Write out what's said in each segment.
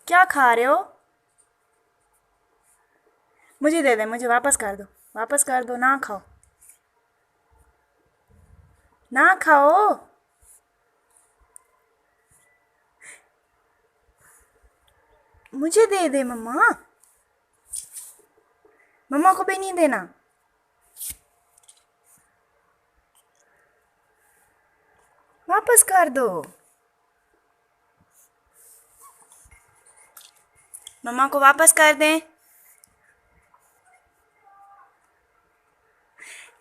क्या खा रहे हो? मुझे दे दे, मुझे वापस कर दो। वापस कर दो, ना खाओ। ना खाओ। मुझे दे दे मम्मा। मम्मा को भी नहीं देना। वापस कर दो। मम्मा को वापस कर दें।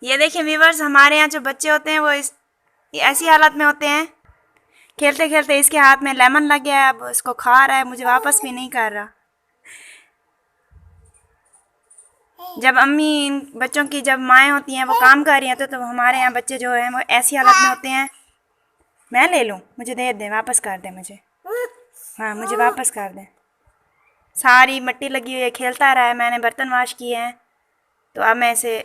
ये देखें व्यूवर्स, हमारे यहाँ जो बच्चे होते हैं वो ये ऐसी हालत में होते हैं। खेलते खेलते इसके हाथ में लेमन लग गया है, अब इसको खा रहा है, मुझे वापस भी नहीं कर रहा। जब अम्मी इन बच्चों की, जब माएँ होती हैं वो काम कर रही हैं तो हमारे यहाँ बच्चे जो हैं वो ऐसी हालत में होते हैं। मैं ले लूँ? मुझे दे दे, वापस कर दे मुझे। हाँ, मुझे वापस कर दे। सारी मिट्टी लगी हुई है, खेलता रहा है। मैंने बर्तन वाश किए हैं तो अब मैं इसे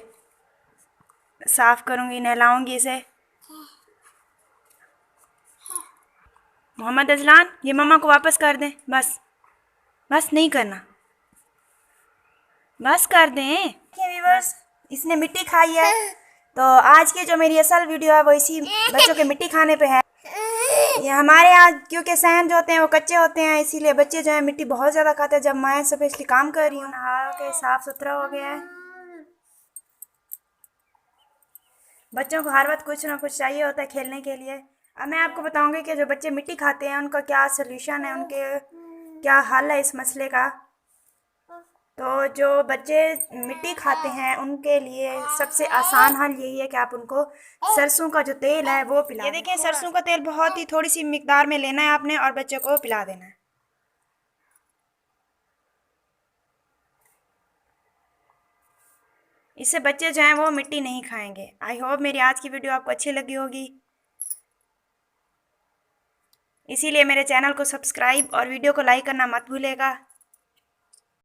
साफ़ करूँगी, नहलाऊँगी इसे। मोहम्मद अजलान, ये मम्मा को वापस कर दें। बस बस, नहीं करना। बस कर दें। व्यूअर्स, इसने मिट्टी खाई है। तो आज की जो मेरी असल वीडियो है वो इसी बच्चों के मिट्टी खाने पे है। ये हमारे यहाँ क्योंकि सहन जो होते हैं वो कच्चे होते हैं, इसीलिए बच्चे जो है मिट्टी बहुत ज़्यादा खाते हैं। जब मैं स्पेशली काम कर रही हूँ, नहा के साफ़ सुथरा हो गया है। बच्चों को हर वक्त कुछ ना कुछ चाहिए होता है खेलने के लिए। अब मैं आपको बताऊंगी कि जो बच्चे मिट्टी खाते हैं उनका क्या सल्यूशन है, उनके क्या हल है इस मसले का। तो जो बच्चे मिट्टी खाते हैं उनके लिए सबसे आसान हल यही है कि आप उनको सरसों का जो तेल है वो पिला। ये देखें, सरसों का तेल बहुत ही थोड़ी सी मिकदार में लेना है आपने और बच्चों को पिला देना है। इससे बच्चे जो हैं वो मिट्टी नहीं खाएंगे। आई होप मेरी आज की वीडियो आपको अच्छी लगी होगी। इसीलिए मेरे चैनल को सब्सक्राइब और वीडियो को लाइक करना मत भूलिएगा।